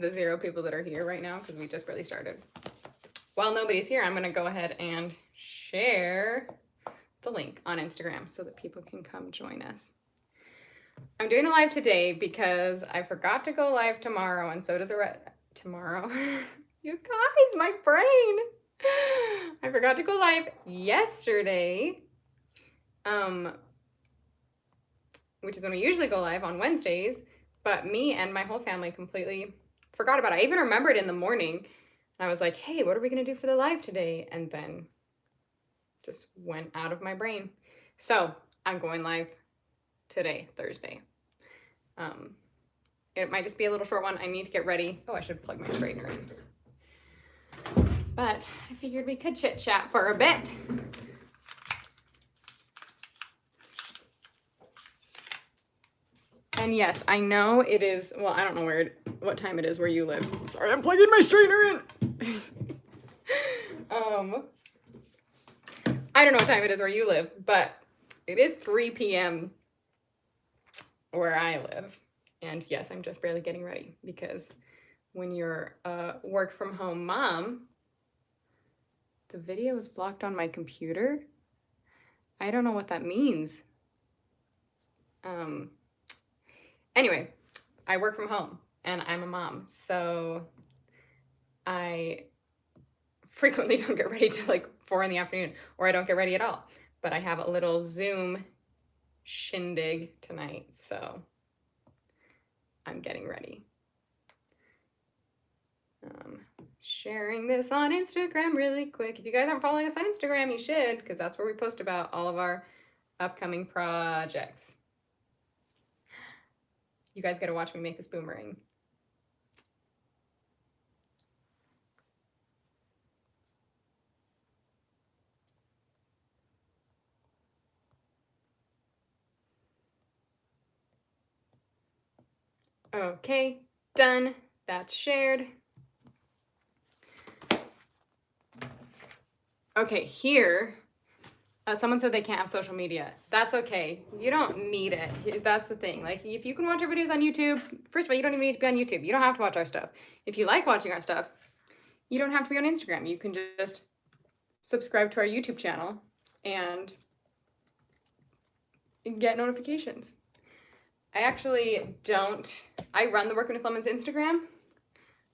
the 0 people that are here right now because we just barely started. While nobody's here, I'm going to go ahead and share the link on Instagram so that people can come join us. I'm doing a live today because I forgot to go live tomorrow, and so did tomorrow. You guys, my brain. I forgot to go live yesterday, which is when we usually go live on Wednesdays, but me and my whole family completely forgot about it. I even remembered in the morning, and I was like, hey, what are we going to do for the live today? And then just went out of my brain. So I'm going live today, Thursday. It might just be a little short one. I need to get ready. Oh, I should plug my straightener in. But I figured we could chit chat for a bit. And yes, I know it is, well, I don't know what time it is where you live. Sorry, I'm plugging my straightener in. I don't know what time it is where you live, but it is 3 p.m. where I live. And yes, I'm just barely getting ready because when you're a work from home mom, the video is blocked on my computer. I don't know what that means. Anyway, I work from home and I'm a mom, so I frequently don't get ready till like 4 in the afternoon, or I don't get ready at all. But I have a little Zoom shindig tonight, so I'm getting ready. Sharing this on Instagram really quick. If you guys aren't following us on Instagram, you should, because that's where we post about all of our upcoming projects. You guys got to watch me make this boomerang. Okay, done. That's shared. Okay, here, someone said they can't have social media. That's okay. You don't need it. That's the thing. Like, if you can watch our videos on YouTube, first of all, you don't even need to be on YouTube. You don't have to watch our stuff. If you like watching our stuff, you don't have to be on Instagram. You can just subscribe to our YouTube channel and get notifications. I actually don't, I run the Working with Lemons Instagram,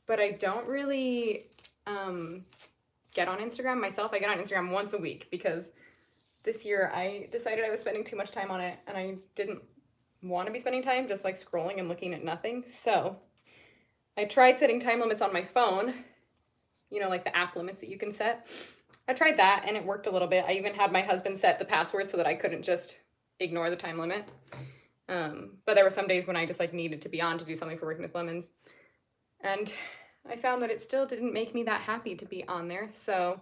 but I don't really get on Instagram myself. I get on Instagram once a week because this year I decided I was spending too much time on it and I didn't want to be spending time just like scrolling and looking at nothing. So I tried setting time limits on my phone, you know, like the app limits that you can set. I tried that and it worked a little bit. I even had my husband set the password so that I couldn't just ignore the time limit. But there were some days when I just like needed to be on to do something for Working with Lemons. And I found that it still didn't make me that happy to be on there. So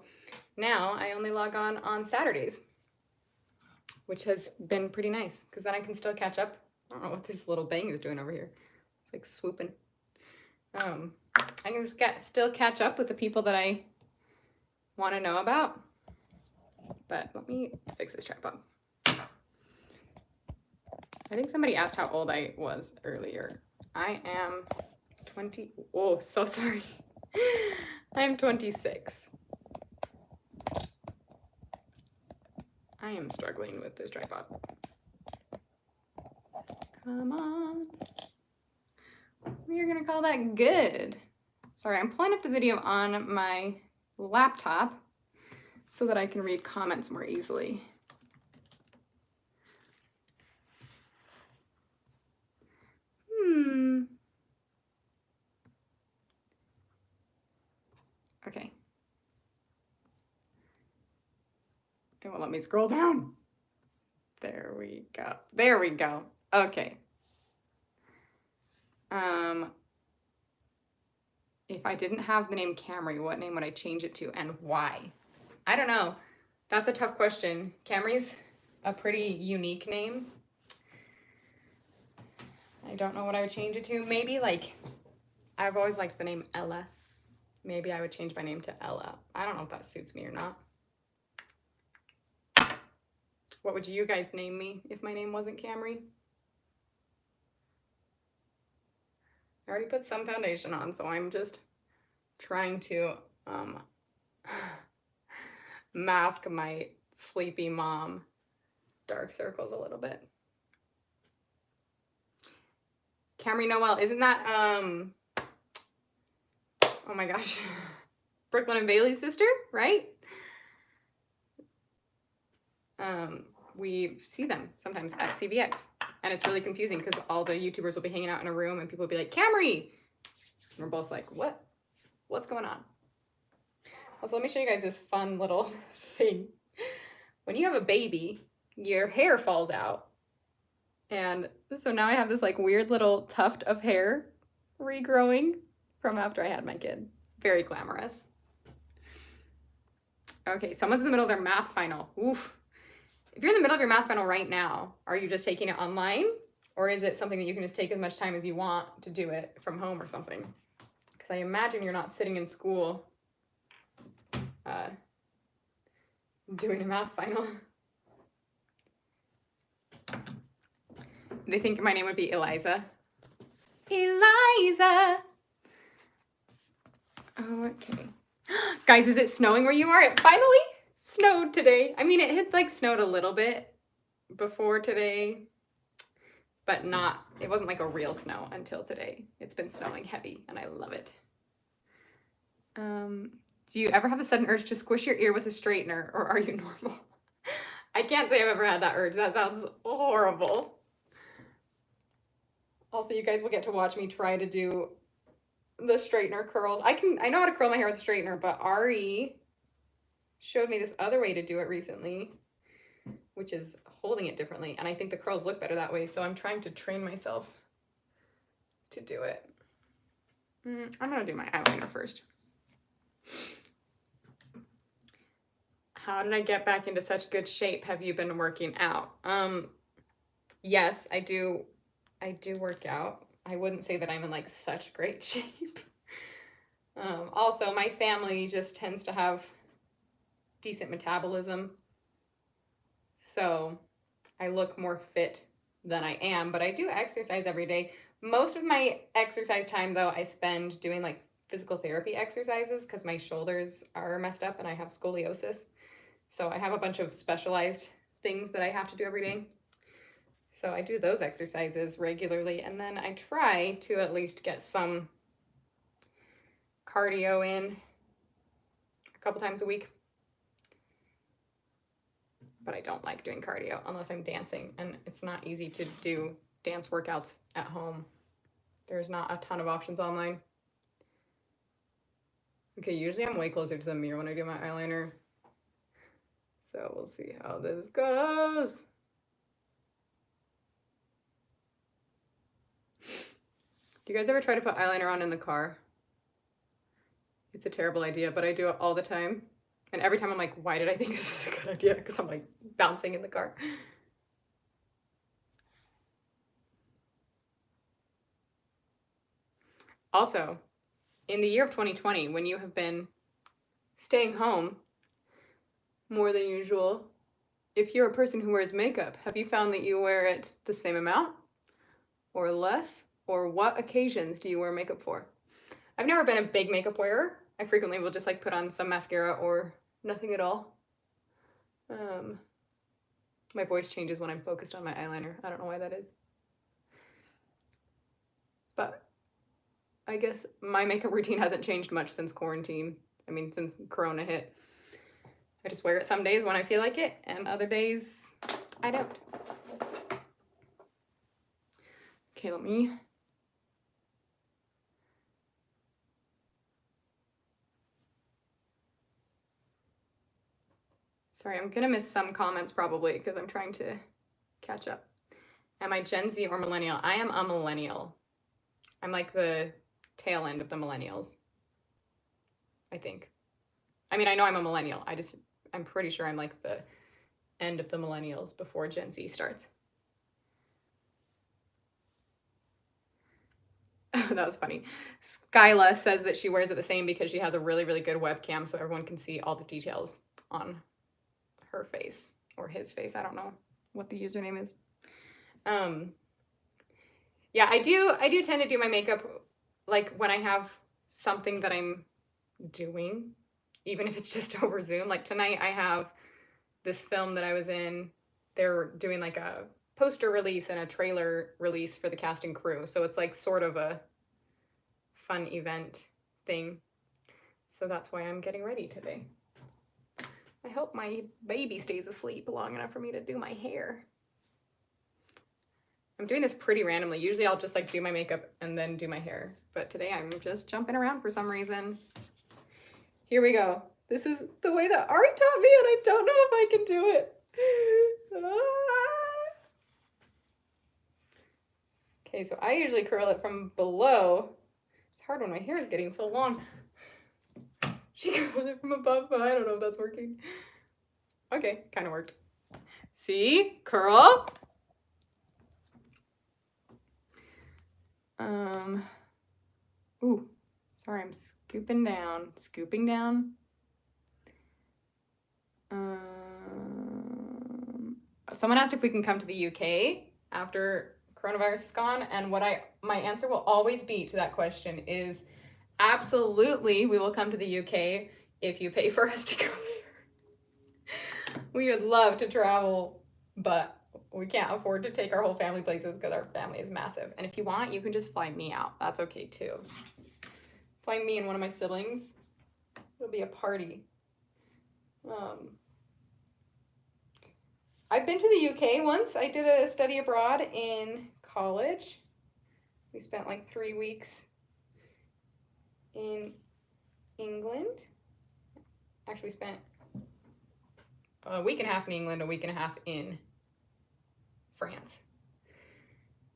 now I only log on Saturdays, which has been pretty nice because then I can still catch up. I don't know what this little bang is doing over here. It's like swooping. I can just still catch up with the people that I want to know about. But let me fix this tripod. I think somebody asked how old I was earlier. I am 20. Oh, so sorry. I'm 26. I am struggling with this tripod. Come on. We are gonna call that good. Sorry, I'm pulling up the video on my laptop so that I can read comments more easily. Okay. It won't let me scroll down. There we go. There we go. Okay. If I didn't have the name Camrey, what name would I change it to and why? I don't know. That's a tough question. Camrey's a pretty unique name. I don't know what I would change it to. Maybe like, I've always liked the name Ella. Maybe I would change my name to Ella. I don't know if that suits me or not. What would you guys name me if my name wasn't Camrey? I already put some foundation on, so I'm just trying to mask my sleepy mom dark circles a little bit. Camrey Noel, isn't that, oh my gosh, Brooklyn and Bailey's sister, right? We see them sometimes at CVX, and it's really confusing because all the YouTubers will be hanging out in a room and people will be like, Camrey! And we're both like, what? What's going on? Also, let me show you guys this fun little thing. When you have a baby, your hair falls out. And so now I have this like weird little tuft of hair regrowing from after I had my kid. Very glamorous. Okay, someone's in the middle of their math final. Oof. If you're in the middle of your math final right now, are you just taking it online? Or is it something that you can just take as much time as you want to do it from home or something? Because I imagine you're not sitting in school doing a math final. They think my name would be Eliza. Eliza! Okay. Guys, is it snowing where you are? It finally snowed today. I mean, it had like snowed a little bit before today, but not, it wasn't like a real snow until today. It's been snowing heavy and I love it. Do you ever have a sudden urge to squish your ear with a straightener, or are you normal? I can't say I've ever had that urge. That sounds horrible. Also, you guys will get to watch me try to do the straightener curls. I know how to curl my hair with a straightener, but Ari showed me this other way to do it recently, which is holding it differently. And I think the curls look better that way. So I'm trying to train myself to do it. I'm gonna do my eyeliner first. How did I get back into such good shape? Have you been working out? Yes, I do work out. I wouldn't say that I'm in like such great shape. Also, my family just tends to have decent metabolism. So I look more fit than I am, but I do exercise every day. Most of my exercise time though, I spend doing like physical therapy exercises because my shoulders are messed up and I have scoliosis. So I have a bunch of specialized things that I have to do every day. So I do those exercises regularly, and then I try to at least get some cardio in a couple times a week. But I don't like doing cardio unless I'm dancing, and it's not easy to do dance workouts at home. There's not a ton of options online. Okay, usually I'm way closer to the mirror when I do my eyeliner. So we'll see how this goes. Do you guys ever try to put eyeliner on in the car? It's a terrible idea, but I do it all the time. And every time I'm like, why did I think this is a good idea? Because I'm like bouncing in the car. Also, in the year of 2020, when you have been staying home more than usual, if you're a person who wears makeup, have you found that you wear it the same amount or less? Or what occasions do you wear makeup for? I've never been a big makeup wearer. I frequently will just like put on some mascara or nothing at all. My voice changes when I'm focused on my eyeliner. I don't know why that is. But I guess my makeup routine hasn't changed much since quarantine. I mean, since Corona hit. I just wear it some days when I feel like it, and other days I don't. Okay, let me... Sorry, I'm gonna miss some comments probably because I'm trying to catch up. Am I Gen Z or millennial? I am a millennial. I'm like the tail end of the millennials, I think. I mean, I know I'm a millennial. I'm pretty sure I'm like the end of the millennials before Gen Z starts. That was funny. Skyla says that she wears it the same because she has a really, really good webcam so everyone can see all the details on her face or his face. I don't know what the username is. Yeah, I do tend to do my makeup like when I have something that I'm doing, even if it's just over Zoom, like tonight I have this film that I was in. They're doing like a poster release and a trailer release for the cast and crew. So it's like sort of a fun event thing. So that's why I'm getting ready today. I hope my baby stays asleep long enough for me to do my hair. I'm doing this pretty randomly. Usually I'll just like do my makeup and then do my hair. But today I'm just jumping around for some reason. Here we go. This is the way that Ari taught me and I don't know if I can do it. Okay, so I usually curl it from below. It's hard when my hair is getting so long. She curled it from above, but I don't know if that's working. Okay, kind of worked. See? Curl. Ooh, sorry, I'm scooping down. Someone asked if we can come to the UK after coronavirus is gone, and my answer will always be to that question is absolutely we will come to the UK if you pay for us to go there. We would love to travel, but we can't afford to take our whole family places because our family is massive. And if you want, you can just fly me out. That's okay too. Fly me and one of my siblings. It'll be a party. I've been to the UK once. I did a study abroad in college. We spent like 3 weeks in England. Actually, we spent a week and a half in England, a week and a half in France.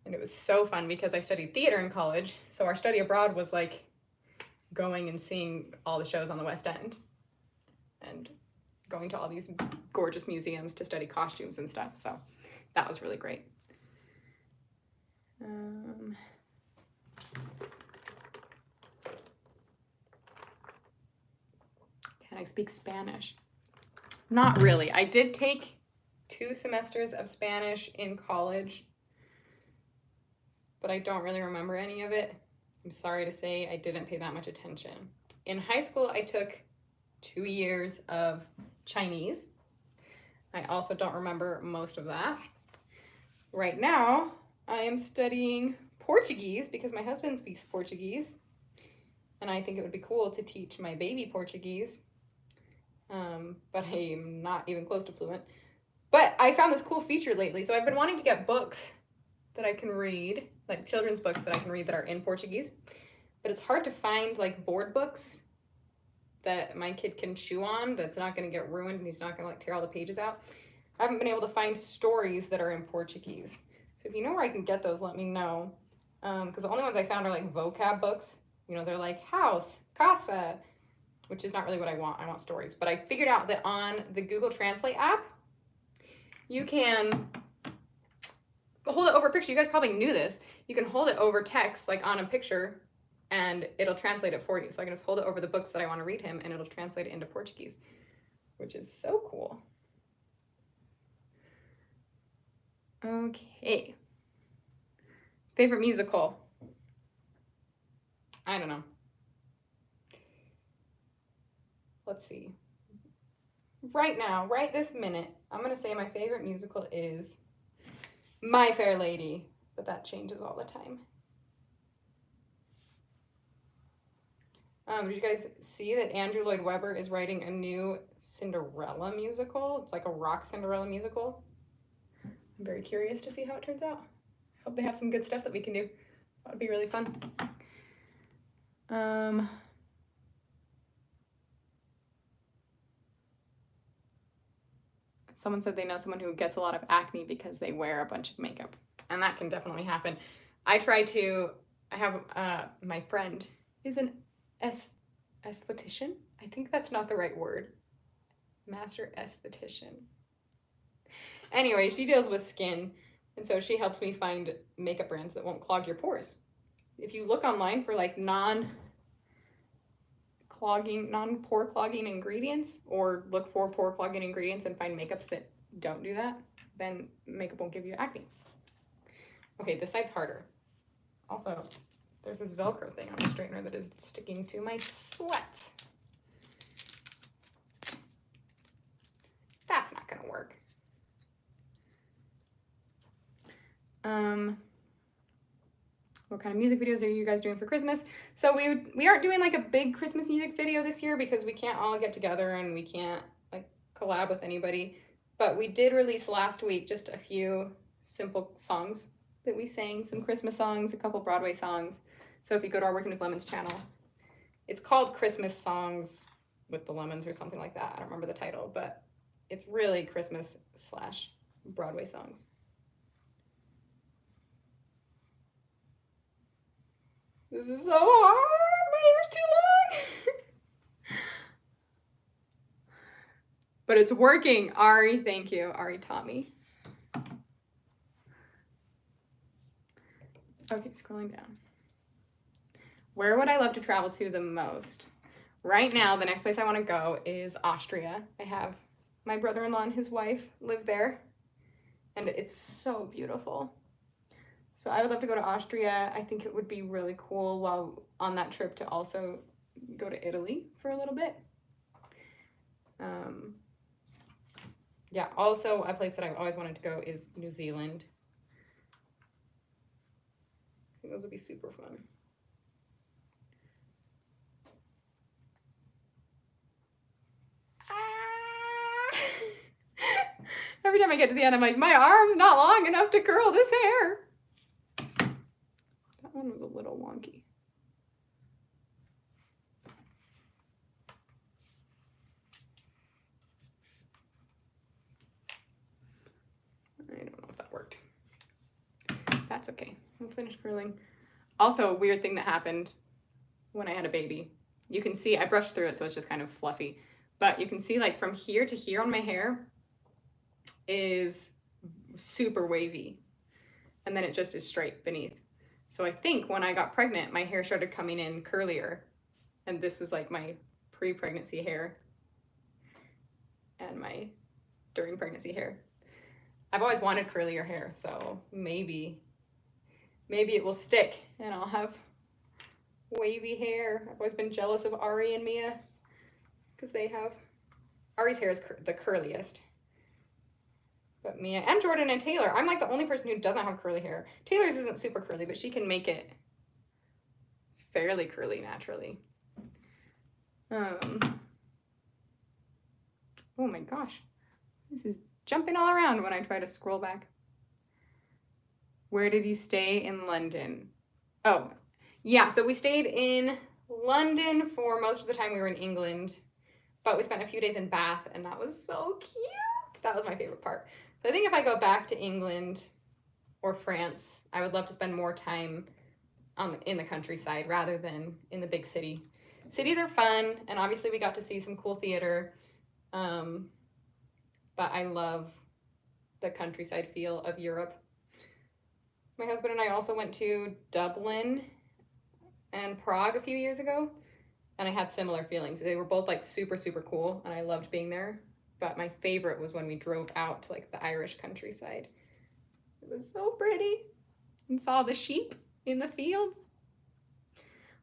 And it was so fun because I studied theater in college. So our study abroad was like going and seeing all the shows on the West End and going to all these gorgeous museums to study costumes and stuff. So that was really great. Can I speak Spanish? Not really. I did take 2 semesters of Spanish in college, but I don't really remember any of it. I'm sorry to say I didn't pay that much attention. In high school, I took 2 years of Chinese. I also don't remember most of that. Right now, I am studying Portuguese because my husband speaks Portuguese, and I think it would be cool to teach my baby Portuguese, but I'm not even close to fluent. But I found this cool feature lately, so I've been wanting to get books that I can read, like children's books that I can read that are in Portuguese, but it's hard to find like board books that my kid can chew on that's not going to get ruined and he's not going to like tear all the pages out. I haven't been able to find stories that are in Portuguese. So if you know where I can get those, let me know. Because the only ones I found are like vocab books. You know, they're like house, casa, which is not really what I want. I want stories. But I figured out that on the Google Translate app, you can hold it over a picture. You guys probably knew this. You can hold it over text, like on a picture, and it'll translate it for you. So I can just hold it over the books that I want to read him, and it'll translate it into Portuguese, which is so cool. Okay. Favorite musical? I don't know. Let's see. Right now, right this minute, I'm going to say my favorite musical is My Fair Lady, but that changes all the time. Did you guys see that Andrew Lloyd Webber is writing a new Cinderella musical? It's like a rock Cinderella musical. I'm very curious to see how it turns out. Hope they have some good stuff that we can do. That would be really fun. Someone said they know someone who gets a lot of acne because they wear a bunch of makeup. And that can definitely happen. I have my friend is an esthetician. I think that's not the right word. Master esthetician. Anyway, she deals with skin, and so she helps me find makeup brands that won't clog your pores. If you look online for like non-pore clogging ingredients, or look for pore clogging ingredients and find makeups that don't do that, then makeup won't give you acne. Okay, this side's harder. Also, There's this Velcro thing on the straightener that is sticking to my sweats. That's not gonna work. What kind of music videos are you guys doing for Christmas? So we aren't doing like a big Christmas music video this year because we can't all get together and we can't like collab with anybody. But we did release last week just a few simple songs that we sang, some Christmas songs, a couple Broadway songs. So if you go to our Working with Lemons channel, it's called Christmas Songs with the Lemons or something like that. I don't remember the title, but it's really Christmas / Broadway songs. This is so hard. My hair's too long. But it's working. Ari, thank you. Ari taught me. Okay, scrolling down. Where would I love to travel to the most? Right now, the next place I want to go is Austria. I have my brother-in-law and his wife live there, and it's so beautiful. So I would love to go to Austria. I think it would be really cool while on that trip to also go to Italy for a little bit. Yeah, also a place that I've always wanted to go is New Zealand. I think those would be super fun. Every time I get to the end, I'm like, my arm's not long enough to curl this hair. That one was a little wonky. I don't know if that worked. That's okay. We'll finish curling. Also, a weird thing that happened when I had a baby. You can see, I brushed through it, so it's just kind of fluffy. But you can see like from here to here on my hair is super wavy. And then it just is straight beneath. So I think when I got pregnant, my hair started coming in curlier. And this was like my pre-pregnancy hair and my during pregnancy hair. I've always wanted curlier hair, so maybe it will stick and I'll have wavy hair. I've always been jealous of Ari and Mia because they have, Ari's hair is the curliest. But Mia and Jordan and Taylor, I'm like the only person who doesn't have curly hair. Taylor's isn't super curly, but she can make it fairly curly naturally. Oh my gosh. This is jumping all around when I try to scroll back. Where did you stay in London? Oh, yeah, so we stayed in London for most of the time we were in England, but we spent a few days in Bath, and that was so cute. That was my favorite part. So I think if I go back to England or France, I would love to spend more time in the countryside rather than in the big city. Cities are fun, and obviously we got to see some cool theater, but I love the countryside feel of Europe. My husband and I also went to Dublin and Prague a few years ago, and I had similar feelings. They were both like super, super cool, and I loved being there. But my favorite was when we drove out to like the Irish countryside. It was so pretty, and saw the sheep in the fields.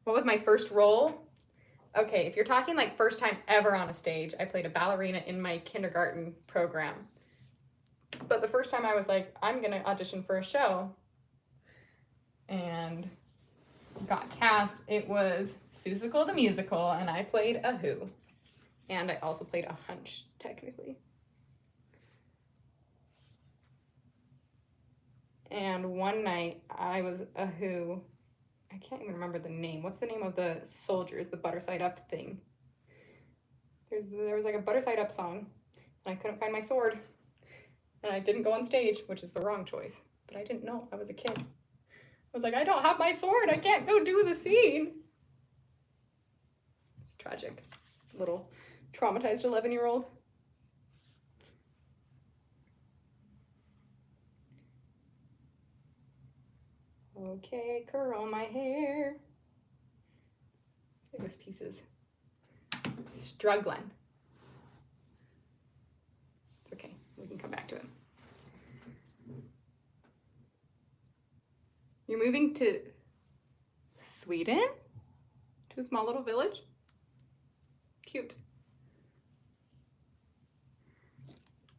What was my first role? Okay, if you're talking like first time ever on a stage, I played a ballerina in my kindergarten program. But the first time I was like, I'm gonna audition for a show, and got cast, it was Seussical the Musical, and I played a Who. And I also played a Hunch, technically. And one night I was a Who. I can't even remember the name. What's the name of the soldiers, the Butter Side Up thing? There was like a Butter Side Up song, and I couldn't find my sword. And I didn't go on stage, which is the wrong choice. But I didn't know. I was a kid. I was like, I don't have my sword. I can't go do the scene. It's tragic. Little traumatized 11-year-old. Okay, curl my hair. This piece is struggling. It's okay. We can come back to it. You're moving to Sweden? To a small little village? Cute.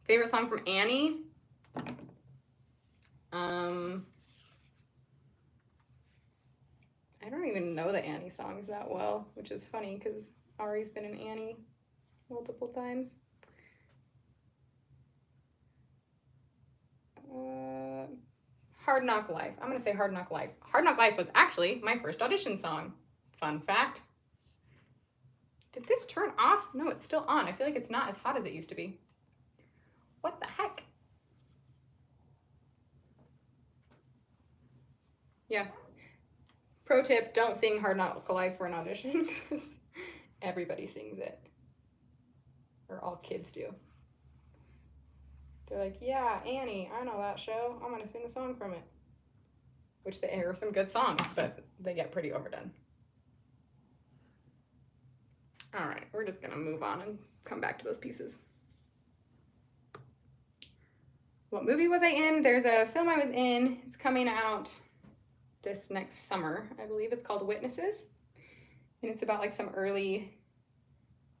Favorite song from Annie? I don't even know the Annie songs that well, which is funny because Ari's been in Annie multiple times. Hard Knock Life. I'm going to say Hard Knock Life. Hard Knock Life was actually my first audition song. Fun fact. Did this turn off? No, it's still on. I feel like it's not as hot as it used to be. What the heck? Yeah. Pro tip, don't sing Hard Knock Life for an audition because everybody sings it. Or all kids do. They're like, yeah, Annie, I know that show. I'm going to sing a song from it. Which there are some good songs, but they get pretty overdone. All right, we're just going to move on and come back to those pieces. What movie was I in? There's a film I was in. It's coming out this next summer, I believe. It's called Witnesses. And it's about like some early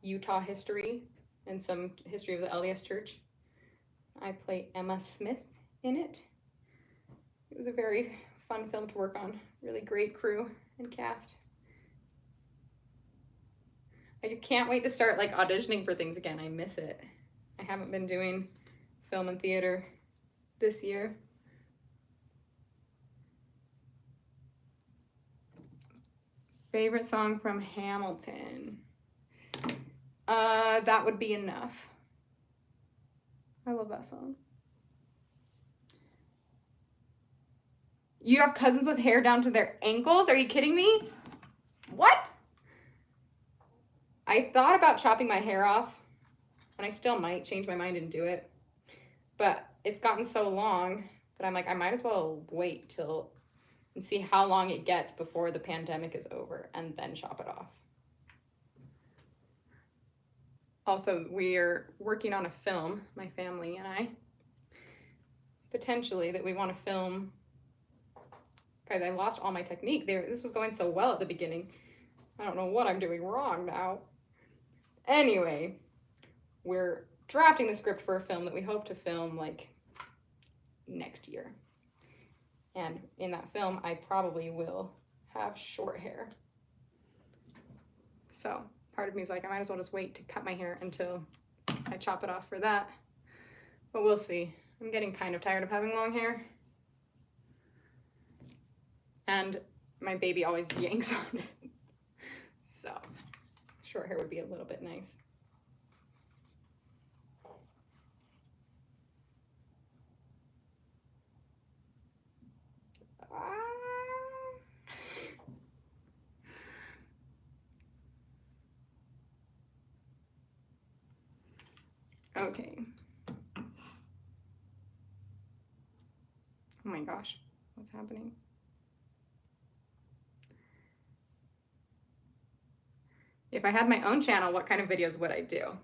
Utah history and some history of the LDS Church. I play Emma Smith in it. It was a very fun film to work on. Really great crew and cast. I can't wait to start like auditioning for things again. I miss it. I haven't been doing film and theater this year. Favorite song from Hamilton? That Would Be Enough. I love that song. You have cousins with hair down to their ankles? Are you kidding me? What? I thought about chopping my hair off, and I still might change my mind and do it. But it's gotten so long that I'm like, I might as well wait till and see how long it gets before the pandemic is over and then chop it off. Also, we're working on a film, my family and I, potentially, that we want to film. Guys, I lost all my technique there. This was going so well at the beginning. I don't know what I'm doing wrong now. Anyway, we're drafting the script for a film that we hope to film like next year. And in that film, I probably will have short hair. So part of me is like, I might as well just wait to cut my hair until I chop it off for that. But we'll see. I'm getting kind of tired of having long hair. And my baby always yanks on it. So short hair would be a little bit nice. Okay. Oh my gosh, what's happening? If I had my own channel, what kind of videos would I do?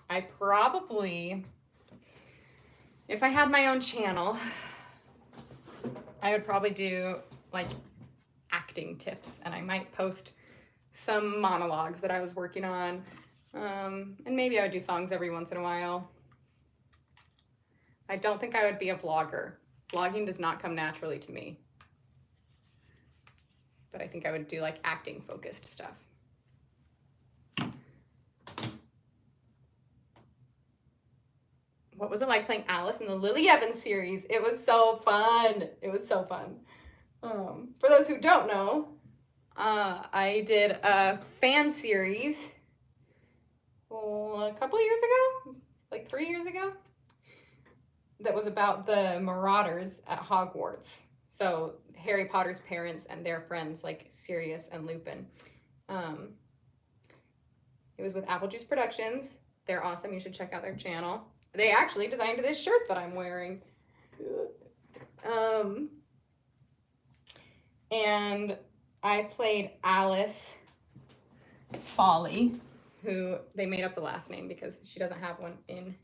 I probably, if I had my own channel, I would probably do like acting tips, and I might post some monologues that I was working on. And maybe I would do songs every once in a while. I don't think I would be a vlogger. Vlogging does not come naturally to me. But I think I would do like acting focused stuff. What was it like playing Alice in the Lily Evans series? It was so fun. It was so fun. For those who don't know, I did a fan series a couple of years ago, like 3 years ago, that was about the Marauders at Hogwarts. So Harry Potter's parents and their friends, like Sirius and Lupin. It was with Apple Juice Productions. They're awesome. You should check out their channel. They actually designed this shirt that I'm wearing. And I played Alice Folly, who they made up the last name because she doesn't have one in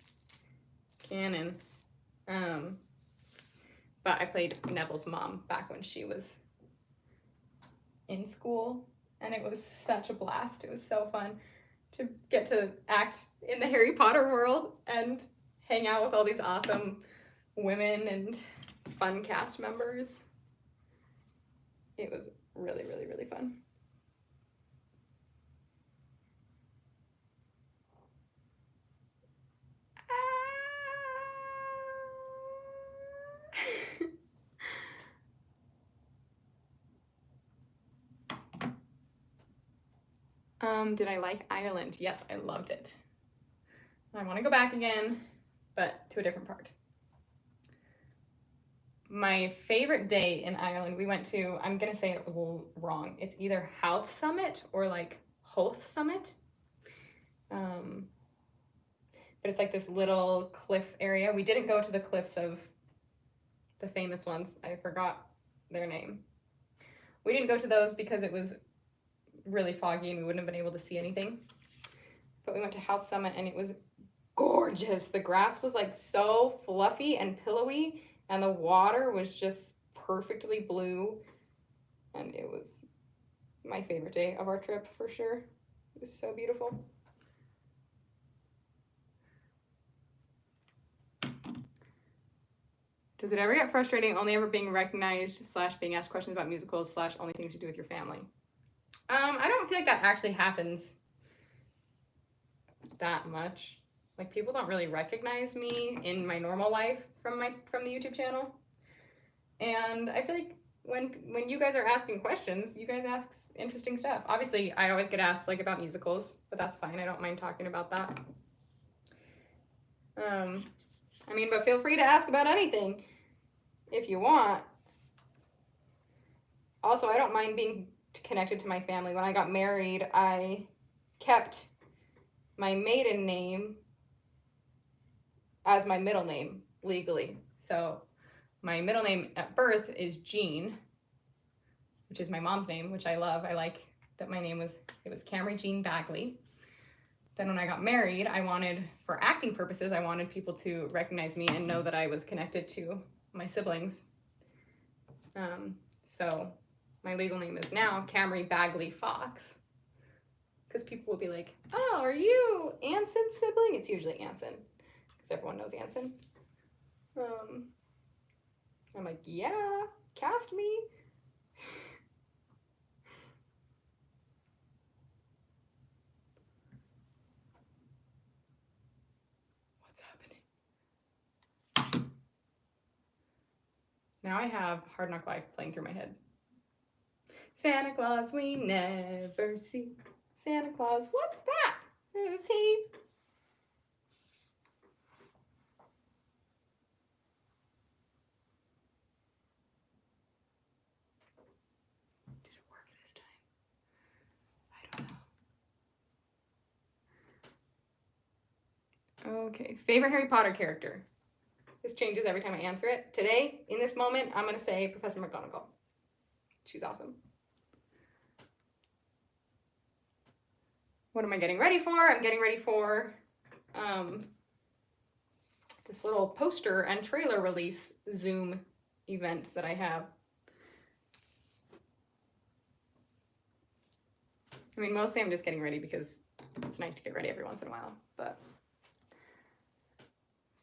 canon. But I played Neville's mom back when she was in school, and it was such a blast. It was so fun to get to act in the Harry Potter world and hang out with all these awesome women and fun cast members. It was really, really, really fun. Did I like Ireland? Yes, I loved it. I want to go back again, but to a different part. My favorite day in Ireland, we went to, I'm going to say it wrong. It's either Howth Summit or like Hoth Summit. But it's like this little cliff area. We didn't go to the cliffs of the famous ones. I forgot their name. We didn't go to those because it was really foggy and we wouldn't have been able to see anything. But we went to Howth Summit and it was gorgeous. The grass was like so fluffy and pillowy and the water was just perfectly blue. And it was my favorite day of our trip for sure. It was so beautiful. Does it ever get frustrating only ever being recognized / being asked questions about musicals / only things to do with your family? I don't feel like that actually happens that much. Like, people don't really recognize me in my normal life from the YouTube channel. And I feel like when you guys are asking questions, you guys ask interesting stuff. Obviously, I always get asked like about musicals, but that's fine. I don't mind talking about that. I mean, but feel free to ask about anything if you want. Also, I don't mind being connected to my family. When I got married, I kept my maiden name as my middle name legally. So my middle name at birth is Jean, which is my mom's name, which I love. I like that my name was Camrey Jean Bagley. Then when I got married, I wanted, for acting purposes, I wanted people to recognize me and know that I was connected to my siblings. So my legal name is now Camrey Bagley Fox. Because people will be like, oh, are you Anson's sibling? It's usually Anson, because everyone knows Anson. I'm like, yeah, cast me. What's happening? Now I have Hard Knock Life playing through my head. Santa Claus we never see. Santa Claus, what's that? Who's he? Did it work this time? I don't know. Okay, favorite Harry Potter character. This changes every time I answer it. Today, in this moment, I'm going to say Professor McGonagall. She's awesome. What am I getting ready for? I'm getting ready for this little poster and trailer release Zoom event that I have. I mean, mostly I'm just getting ready because it's nice to get ready every once in a while, but...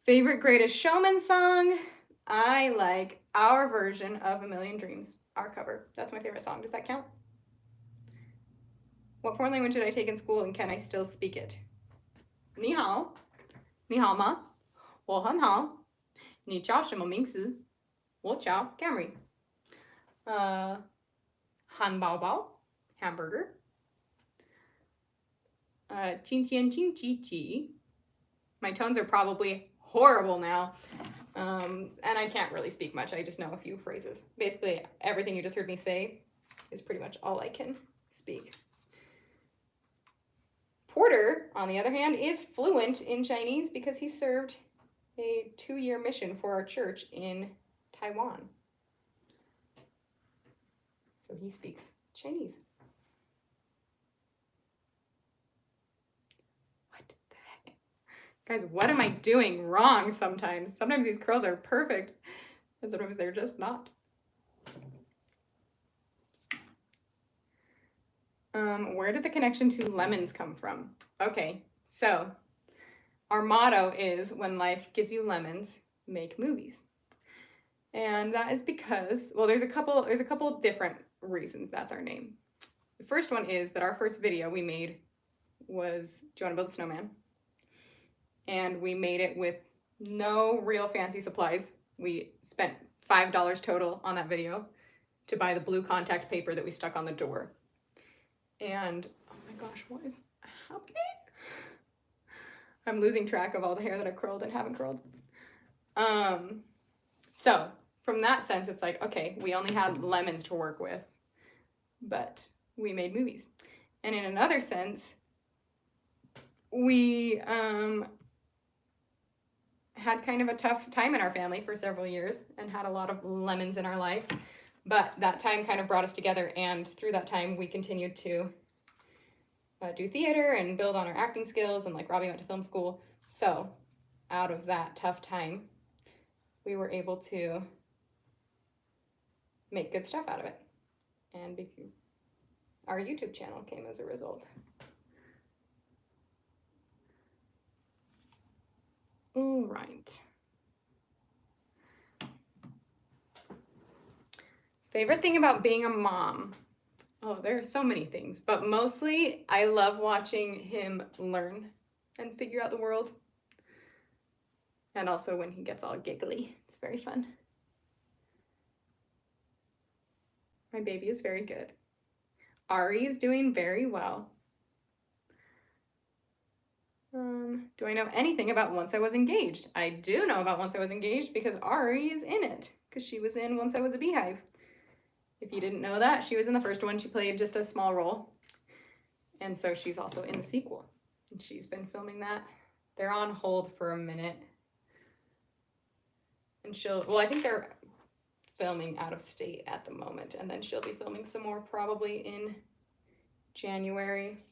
Favorite Greatest Showman song? I like our version of A Million Dreams, our cover. That's my favorite song. Does that count? What foreign language did I take in school and can I still speak it? Ni hao. Ni hao ma. 我很好. 你叫什么名字? 我叫 Camrey. 汉堡包, hamburger. 今天星期几? My tones are probably horrible now. And I can't really speak much. I just know a few phrases. Basically, everything you just heard me say is pretty much all I can speak. Porter, on the other hand, is fluent in Chinese because he served a 2-year mission for our church in Taiwan. So he speaks Chinese. What the heck? Guys, what am I doing wrong sometimes? Sometimes these curls are perfect, and sometimes they're just not. Where did the connection to lemons come from? Okay, so our motto is when life gives you lemons, make movies. And that is because, well, there's a couple different reasons that's our name. The first one is that our first video we made was, do you want to build a snowman? And we made it with no real fancy supplies. We spent $5 total on that video to buy the blue contact paper that we stuck on the door. And oh my gosh, what is happening? I'm losing track of all the hair that I've curled and haven't curled. So from that sense, it's like, okay, we only had lemons to work with, but we made movies. And in another sense, we had kind of a tough time in our family for several years and had a lot of lemons in our life, but that time kind of brought us together, and through that time we continued to do theater and build on our acting skills, and like Robbie went to film school. So out of that tough time, we were able to make good stuff out of it. And our YouTube channel came as a result. All right. Favorite thing about being a mom? Oh, there are so many things, but mostly I love watching him learn and figure out the world. And also when he gets all giggly, it's very fun. My baby is very good. Ari is doing very well. Do I know anything about Once I Was Engaged? I do know about Once I Was Engaged because Ari is in it, because she was in Once I Was a Beehive. If you didn't know that, she was in the first one. She played just a small role. And so she's also in the sequel. And she's been filming that. They're on hold for a minute. And I think they're filming out of state at the moment. And then she'll be filming some more probably in January.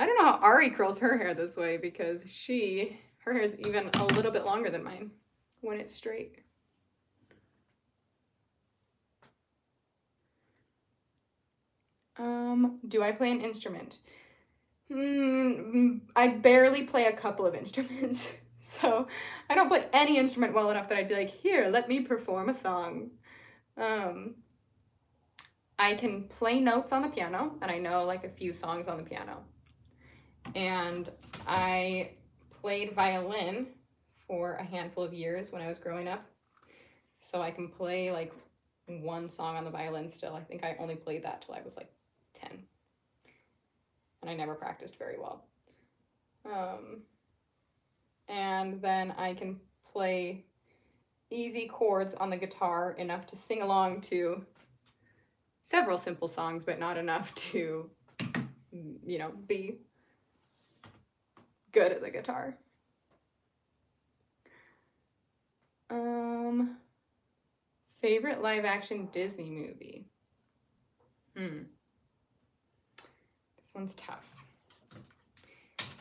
I don't know how Ari curls her hair this way because her hair is even a little bit longer than mine when it's straight. Do I play an instrument? I barely play a couple of instruments. So I don't play any instrument well enough that I'd be like, here, let me perform a song. I can play notes on the piano, and I know like a few songs on the piano. And I played violin for a handful of years when I was growing up. So I can play like one song on the violin still. I think I only played that till I was like 10. And I never practiced very well. And then I can play easy chords on the guitar, enough to sing along to several simple songs, but not enough to, be good at the guitar. Favorite live action Disney movie? This one's tough.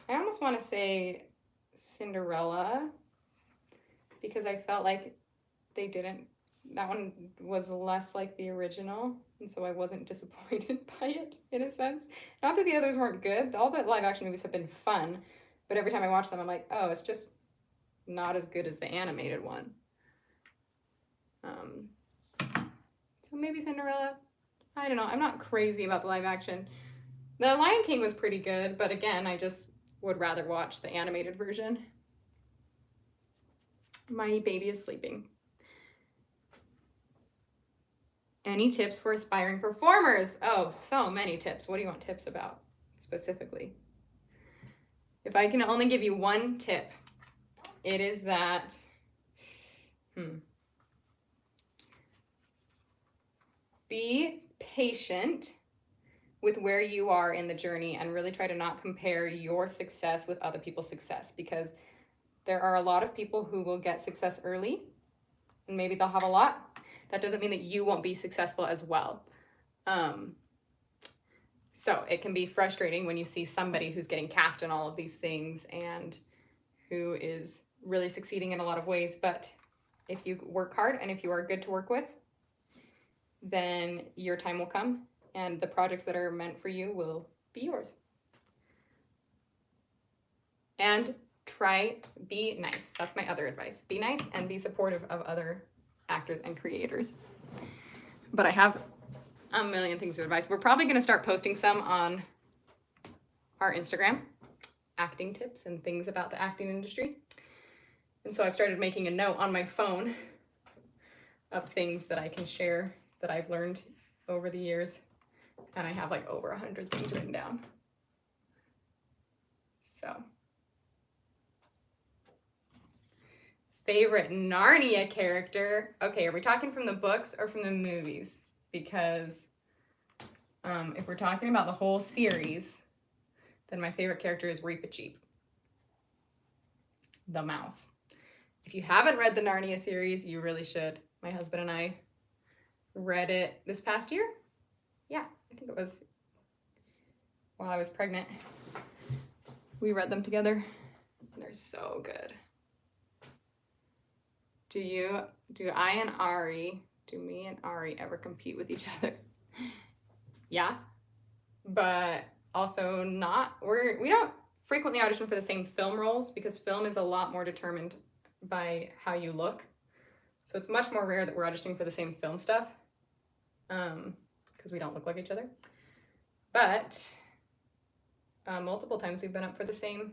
I almost want to say Cinderella, because I felt like that one was less like the original, and so I wasn't disappointed by it in a sense. Not that the others weren't good. All the live action movies have been fun, but every time I watch them, I'm like, oh, it's just not as good as the animated one. So maybe Cinderella. I don't know. I'm not crazy about the live action. The Lion King was pretty good, but again, I just would rather watch the animated version. My baby is sleeping. Any tips for aspiring performers? Oh, so many tips. What do you want tips about specifically? If I can only give you one tip, it is that, be patient with where you are in the journey and really try to not compare your success with other people's success, because there are a lot of people who will get success early and maybe they'll have a lot. That doesn't mean that you won't be successful as well. So it can be frustrating when you see somebody who's getting cast in all of these things and who is really succeeding in a lot of ways. But if you work hard and if you are good to work with, then your time will come and the projects that are meant for you will be yours. And be nice. That's my other advice. Be nice and be supportive of other actors and creators. But I have a million things of advice. We're probably going to start posting some on our Instagram, acting tips and things about the acting industry. And so I've started making a note on my phone of things that I can share that I've learned over the years. And I have like over 100 things written down. So, favorite Narnia character. Okay, are we talking from the books or from the movies? Because if we're talking about the whole series, then my favorite character is Reepicheep, the mouse. If you haven't read the Narnia series, you really should. My husband and I read it this past year. Yeah, I think it was while I was pregnant. We read them together. They're so good. Do me and Ari ever compete with each other? Yeah, but also not. We don't frequently audition for the same film roles because film is a lot more determined by how you look. So it's much more rare that we're auditioning for the same film stuff because we don't look like each other. But multiple times we've been up for the same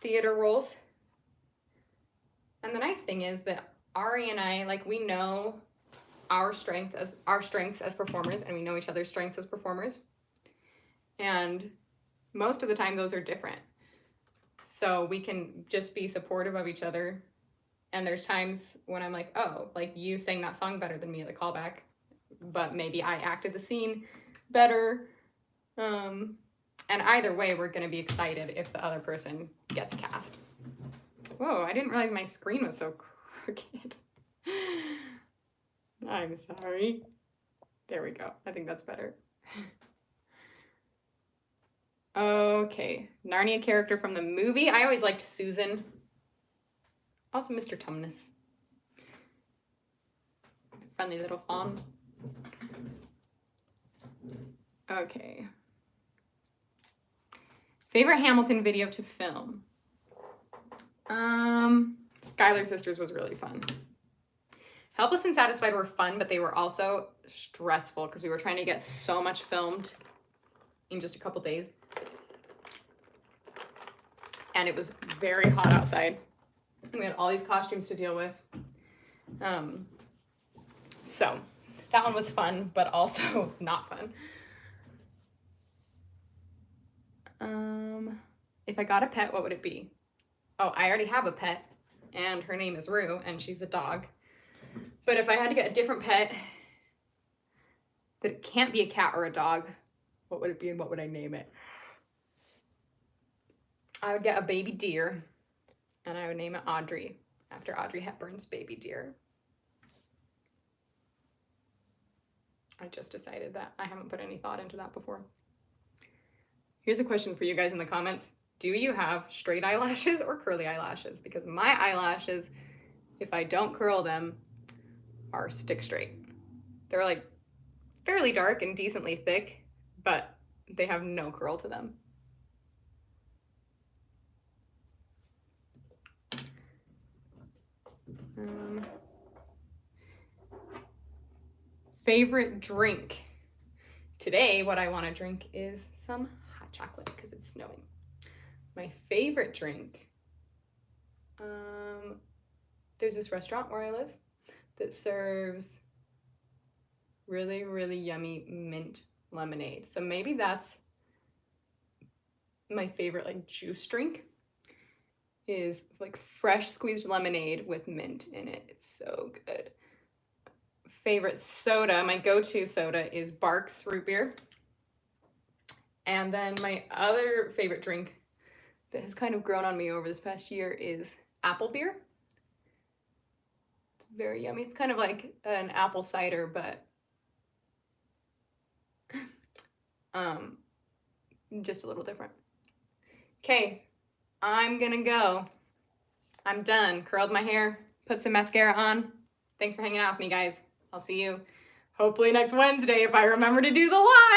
theater roles. And the nice thing is that Ari and I, like, we know our strengths as performers, and we know each other's strengths as performers. And most of the time those are different. So we can just be supportive of each other. And there's times when I'm like, oh, like you sang that song better than me at the callback, but maybe I acted the scene better. And either way, we're going to be excited if the other person gets cast. Whoa, I didn't realize my screen was so crooked. I'm sorry. There we go. I think that's better. Okay, Narnia character from the movie. I always liked Susan. Also Mr. Tumnus. Friendly little fawn. Okay. Favorite Hamilton video to film? Skylar Sisters was really fun. Helpless and Satisfied were fun, but they were also stressful because we were trying to get so much filmed in just a couple days. And it was very hot outside. And we had all these costumes to deal with. So that one was fun, but also not fun. If I got a pet, what would it be? Oh, I already have a pet, and her name is Rue, and she's a dog. But if I had to get a different pet, that it can't be a cat or a dog, what would it be and what would I name it? I would get a baby deer, and I would name it Audrey, after Audrey Hepburn's baby deer. I just decided that. I haven't put any thought into that before. Here's a question for you guys in the comments. Do you have straight eyelashes or curly eyelashes? Because my eyelashes, if I don't curl them, are stick straight. They're like fairly dark and decently thick, but they have no curl to them. Favorite drink? Today, what I want to drink is some hot chocolate because it's snowing. My favorite drink, there's this restaurant where I live that serves really, really yummy mint lemonade. So maybe that's my favorite, like, juice drink, is like fresh squeezed lemonade with mint in it. It's so good. Favorite soda, my go-to soda is Barks root beer. And then my other favorite drink that has kind of grown on me over this past year is apple beer. It's very yummy. It's kind of like an apple cider, but Just a little different. Okay, I'm gonna go. I'm done. Curled my hair, put some mascara on. Thanks for hanging out with me, guys. I'll see you hopefully next Wednesday if I remember to do the live.